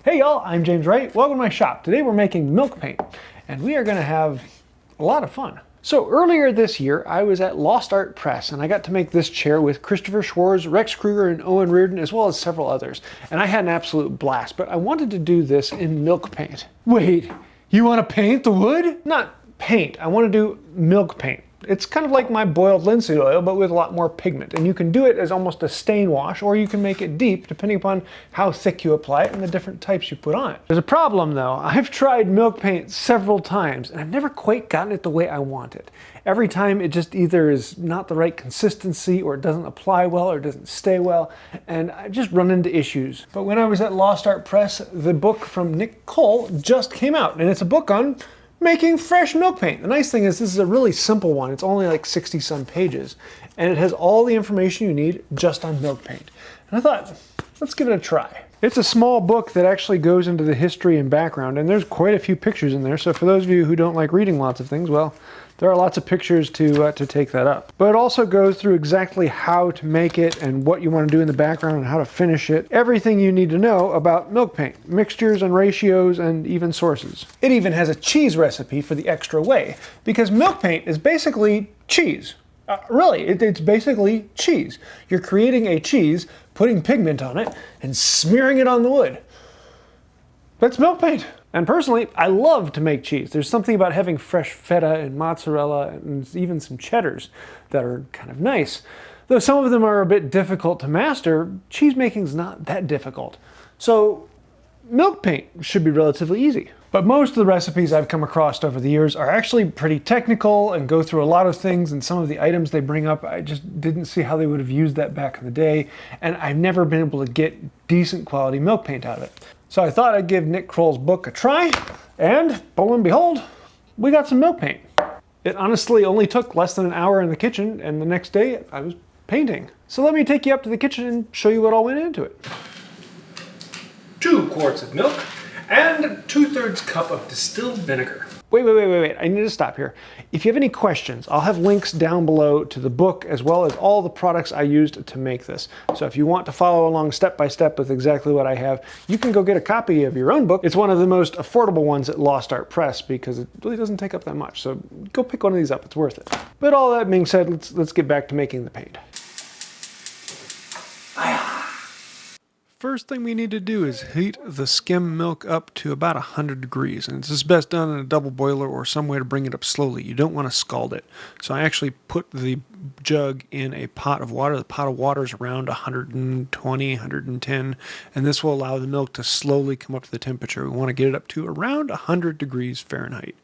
Hey y'all, I'm James Wright. Welcome to my shop. Today we're making milk paint, and we are going to have a lot of fun. So earlier this year, I was at Lost Art Press, and I got to make this chair with Christopher Schwarz, Rex Kruger, and Owen Reardon, as well as several others. And I had an absolute blast, but I wanted to do this in milk paint. Wait, you want to paint the wood? Not paint, I want to do milk paint. It's kind of like my boiled linseed oil, but with a lot more pigment. And you can do it as almost a stain wash, or you can make it deep, depending upon how thick you apply it and the different types you put on it. There's a problem though. I've tried milk paint several times, and I've never quite gotten it the way I want it. Every time it just either is not the right consistency, or it doesn't apply well, or it doesn't stay well, and I've just run into issues. But when I was at Lost Art Press, the book from Nick Cole just came out, and it's a book on making fresh milk paint. The nice thing is this is a really simple one. It's only like 60 some pages, and it has all the information you need just on milk paint. And I thought, let's give it a try. It's a small book that actually goes into the history and background, and there's quite a few pictures in there. So for those of you who don't like reading lots of things, well, there are lots of pictures to take that up. But it also goes through exactly how to make it and what you want to do in the background and how to finish it. Everything you need to know about milk paint, mixtures and ratios and even sources. It even has a cheese recipe for the extra whey, because milk paint is basically cheese. Really, it's basically cheese. You're creating a cheese, putting pigment on it, and smearing it on the wood. That's milk paint. And personally, I love to make cheese. There's something about having fresh feta and mozzarella and even some cheddars that are kind of nice. Though some of them are a bit difficult to master, cheese making's not that difficult. So milk paint should be relatively easy. But most of the recipes I've come across over the years are actually pretty technical and go through a lot of things, and some of the items they bring up, I just didn't see how they would have used that back in the day, and I've never been able to get decent quality milk paint out of it. So I thought I'd give Nick Kroll's book a try, and lo and behold, we got some milk paint. It honestly only took less than an hour in the kitchen, and the next day I was painting. So let me take you up to the kitchen and show you what all went into it. 2 quarts of milk and 2/3 cup of distilled vinegar. Wait, I need to stop here. If you have any questions, I'll have links down below to the book as well as all the products I used to make this. So if you want to follow along step by step with exactly what I have, you can go get a copy of your own book. It's one of the most affordable ones at Lost Art Press because it really doesn't take up that much. So go pick one of these up, it's worth it. But all that being said, let's get back to making the paint. First thing we need to do is heat the skim milk up to about 100 degrees. And this is best done in a double boiler or some way to bring it up slowly. You don't want to scald it. So I actually put the jug in a pot of water. The pot of water is around 120, 110, and this will allow the milk to slowly come up to the temperature. We want to get it up to around 100 degrees Fahrenheit.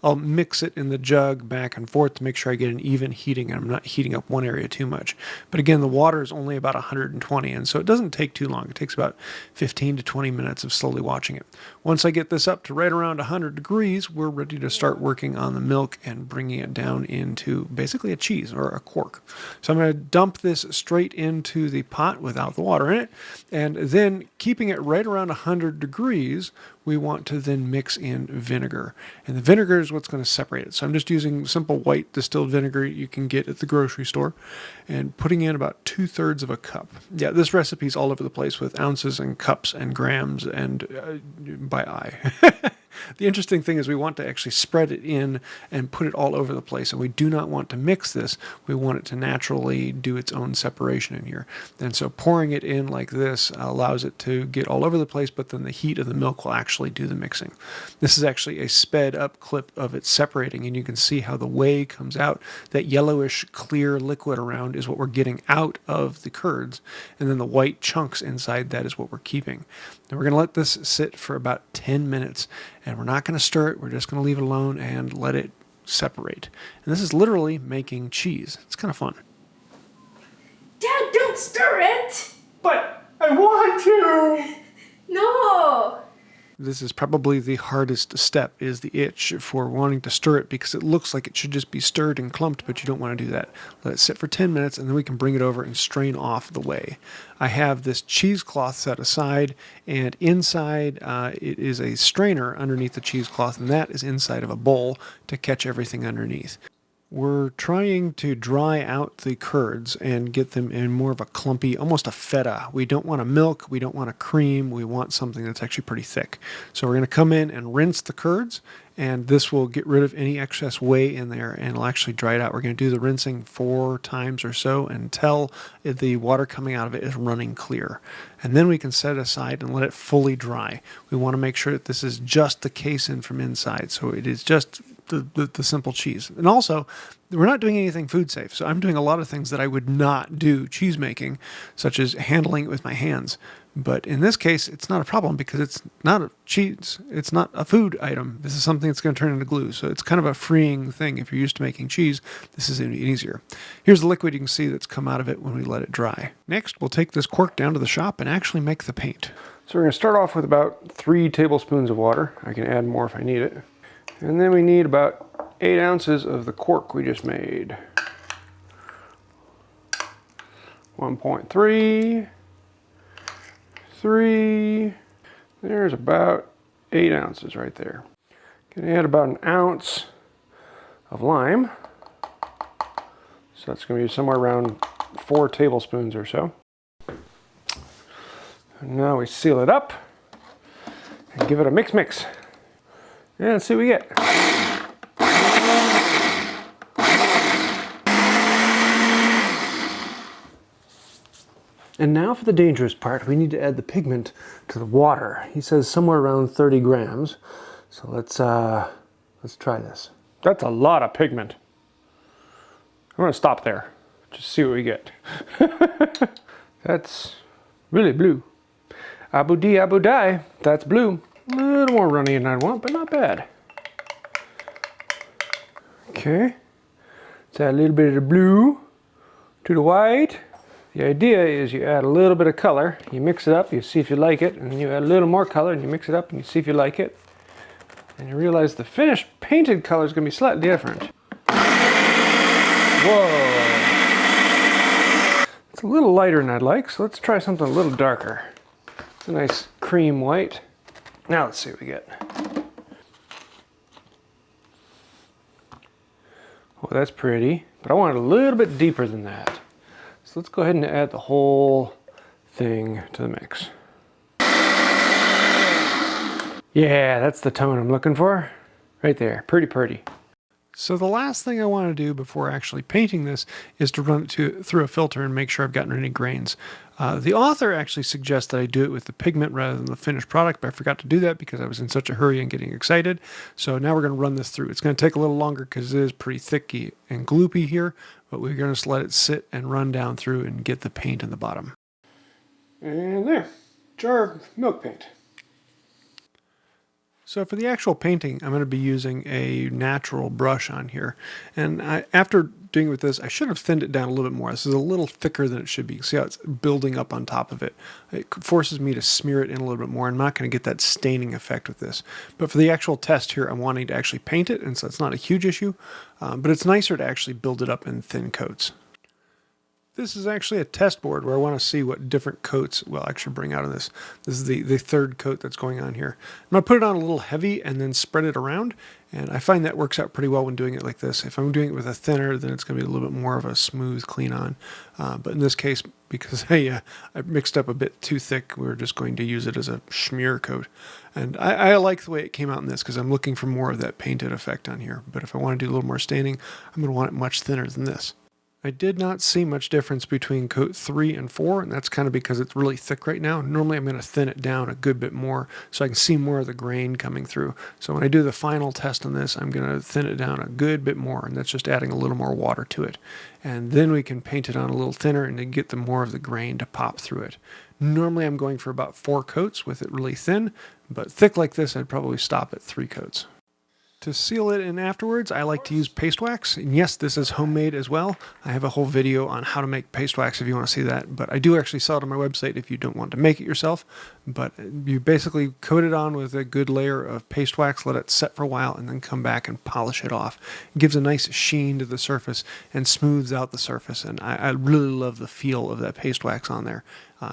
I'll mix it in the jug back and forth to make sure I get an even heating and I'm not heating up one area too much. But again, the water is only about 120, and so it doesn't take too long. It takes about 15 to 20 minutes of slowly watching it. Once I get this up to right around 100 degrees, we're ready to start working on the milk and bringing it down into basically a cheese or a quark. So I'm going to dump this straight into the pot without the water in it, and then keeping it right around 100 degrees, we want to then mix in vinegar. And the vinegar is what's going to separate it. So I'm just using simple white distilled vinegar you can get at the grocery store and putting in about 2/3 of a cup. Yeah, this recipe's all over the place with ounces and cups and grams and by eye. The interesting thing is we want to actually spread it in and put it all over the place. And we do not want to mix this. We want it to naturally do its own separation in here. And so pouring it in like this allows it to get all over the place, but then the heat of the milk will actually do the mixing. This is actually a sped up clip of it separating, and you can see how the whey comes out. That yellowish clear liquid around is what we're getting out of the curds, and then the white chunks inside that is what we're keeping. And we're going to let this sit for about 10 minutes, and we're not going to stir it. We're just going to leave it alone and let it separate. And this is literally making cheese. It's kind of fun. Dad, don't stir it! But I want to! No! This is probably the hardest step, is the itch for wanting to stir it, because it looks like it should just be stirred and clumped, but you don't want to do that. Let it sit for 10 minutes, and then we can bring it over and strain off the whey. I have this cheesecloth set aside, and inside it is a strainer underneath the cheesecloth, and that is inside of a bowl to catch everything underneath. We're trying to dry out the curds and get them in more of a clumpy, almost a feta. We don't want a milk, we don't want a cream, we want something that's actually pretty thick. So we're going to come in and rinse the curds, and this will get rid of any excess whey in there and it'll actually dry it out. We're going to do the rinsing 4 times or so until the water coming out of it is running clear. And then we can set it aside and let it fully dry. We want to make sure that this is just the casein from inside, so it is just the simple cheese. And also, we're not doing anything food safe. So I'm doing a lot of things that I would not do cheese making, such as handling it with my hands. But in this case, it's not a problem because it's not a cheese. It's not a food item. This is something that's going to turn into glue. So it's kind of a freeing thing. If you're used to making cheese, this is easier. Here's the liquid you can see that's come out of it when we let it dry. Next, we'll take this cork down to the shop and actually make the paint. So we're going to start off with about 3 tablespoons of water. I can add more if I need it. And then we need about 8 ounces of the cork we just made. 1.3, 3, there's about 8 ounces right there. Can add about an ounce of lime. So that's going to be somewhere around 4 tablespoons or so. And now we seal it up and give it a mix. Yeah, let's see what we get. And now for the dangerous part. We need to add the pigment to the water. He says somewhere around 30 grams. So let's try this. That's a lot of pigment. I'm gonna stop there. Just see what we get. That's really blue. Abu Di Abu Dai, that's blue. A little more runny than I want, but not bad. Okay, let's add a little bit of the blue to the white. The idea is you add a little bit of color, you mix it up, you see if you like it, and then you add a little more color and you mix it up and you see if you like it. And you realize the finished painted color is going to be slightly different. Whoa! It's a little lighter than I'd like, so let's try something a little darker. It's a nice cream white. Now let's see what we get. Oh, that's pretty, but I want it a little bit deeper than that. So let's go ahead and add the whole thing to the mix. Yeah, that's the tone I'm looking for. Right there, pretty. So the last thing I want to do before actually painting this is to run it through a filter and make sure I've gotten any grains. The author actually suggests that I do it with the pigment rather than the finished product, but I forgot to do that because I was in such a hurry and getting excited. So now we're going to run this through. It's going to take a little longer because it is pretty thicky and gloopy here, but we're going to just let it sit and run down through and get the paint in the bottom. And there, jar of milk paint. So for the actual painting, I'm going to be using a natural brush on here. And after doing with this, I should have thinned it down a little bit more. This is a little thicker than it should be. See how it's building up on top of it. It forces me to smear it in a little bit more. I'm not going to get that staining effect with this. But for the actual test here, I'm wanting to actually paint it, and so it's not a huge issue. But it's nicer to actually build it up in thin coats. This is actually a test board where I want to see what different coats will actually bring out of this. This is the third coat that's going on here. I'm going to put it on a little heavy and then spread it around. And I find that works out pretty well when doing it like this. If I'm doing it with a thinner, then it's going to be a little bit more of a smooth clean on. But in this case, because I mixed up a bit too thick, we're just going to use it as a smear coat. And I like the way it came out in this because I'm looking for more of that painted effect on here. But if I want to do a little more staining, I'm going to want it much thinner than this. I did not see much difference between coat 3 and 4, and that's kind of because it's really thick right now. Normally I'm going to thin it down a good bit more so I can see more of the grain coming through. So when I do the final test on this, I'm going to thin it down a good bit more, and that's just adding a little more water to it. And then we can paint it on a little thinner and then get the more of the grain to pop through it. Normally I'm going for about 4 coats with it really thin, but thick like this I'd probably stop at 3 coats. To seal it in afterwards, I like to use paste wax. And yes, this is homemade as well. I have a whole video on how to make paste wax if you want to see that. But I do actually sell it on my website if you don't want to make it yourself. But you basically coat it on with a good layer of paste wax, let it set for a while, and then come back and polish it off. It gives a nice sheen to the surface and smooths out the surface. And I really love the feel of that paste wax on there.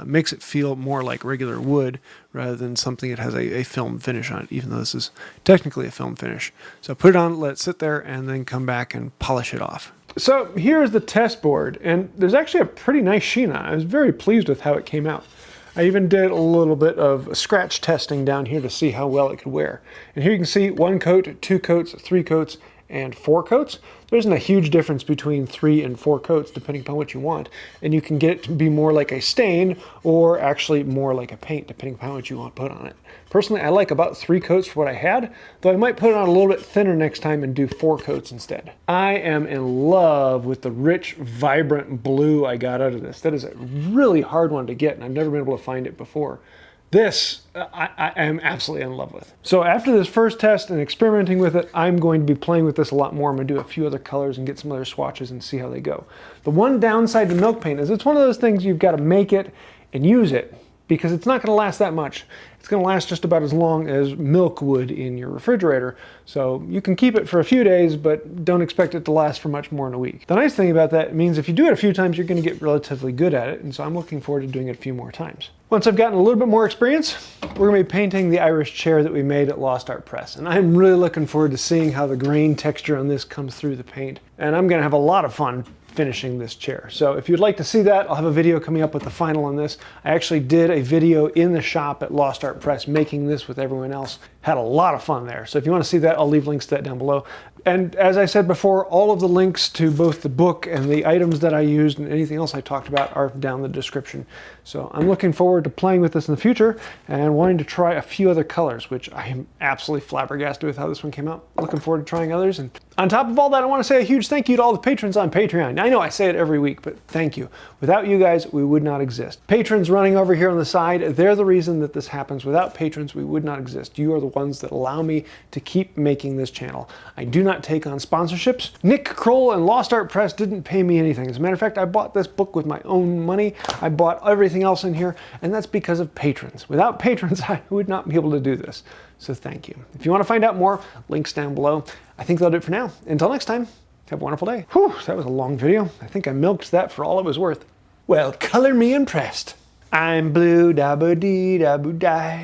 makes it feel more like regular wood rather than something that has a film finish on it, even though this is technically a film finish. So put it on, let it sit there, and then come back and polish it off. So here's the test board, and there's actually a pretty nice sheen on it. I was very pleased with how it came out. I even did a little bit of scratch testing down here to see how well it could wear. And here you can see 1 coat, 2 coats, 3 coats, and 4 coats. There isn't a huge difference between 3 and 4 coats depending upon what you want. And you can get it to be more like a stain or actually more like a paint depending upon what you want to put on it. Personally, I like about 3 coats for what I had, though I might put it on a little bit thinner next time and do 4 coats instead. I am in love with the rich, vibrant blue I got out of this. That is a really hard one to get, and I've never been able to find it before. This, I am absolutely in love with. So after this first test and experimenting with it, I'm going to be playing with this a lot more. I'm going to do a few other colors and get some other swatches and see how they go. The one downside to milk paint is it's one of those things you've got to make it and use it, because it's not going to last that much. It's going to last just about as long as milk would in your refrigerator. So you can keep it for a few days, but don't expect it to last for much more than a week. The nice thing about that means if you do it a few times, you're going to get relatively good at it. And so I'm looking forward to doing it a few more times. Once I've gotten a little bit more experience, we're going to be painting the Irish chair that we made at Lost Art Press. And I'm really looking forward to seeing how the grain texture on this comes through the paint. And I'm going to have a lot of fun finishing this chair. So if you'd like to see that, I'll have a video coming up with the final on this. I actually did a video in the shop at Lost Art Press making this with everyone else. Had a lot of fun there. So if you want to see that, I'll leave links to that down below. And as I said before, all of the links to both the book and the items that I used and anything else I talked about are down in the description. So I'm looking forward to playing with this in the future and wanting to try a few other colors, which I am absolutely flabbergasted with how this one came out. Looking forward to trying others. And on top of all that, I want to say a huge thank you to all the patrons on Patreon. I know I say it every week, but thank you. Without you guys, we would not exist. Patrons running over here on the side, they're the reason that this happens. Without patrons, we would not exist. You are the ones that allow me to keep making this channel. I do not take on sponsorships. Nick Kroll and Lost Art Press didn't pay me anything. As a matter of fact, I bought this book with my own money. I bought everything else in here, and that's because of patrons. Without patrons, I would not be able to do this. So thank you. If you want to find out more, links down below. I think that'll do it for now. Until next time, have a wonderful day. Whew, that was a long video. I think I milked that for all it was worth. Well, color me impressed. I'm blue, da ba dee da boo die.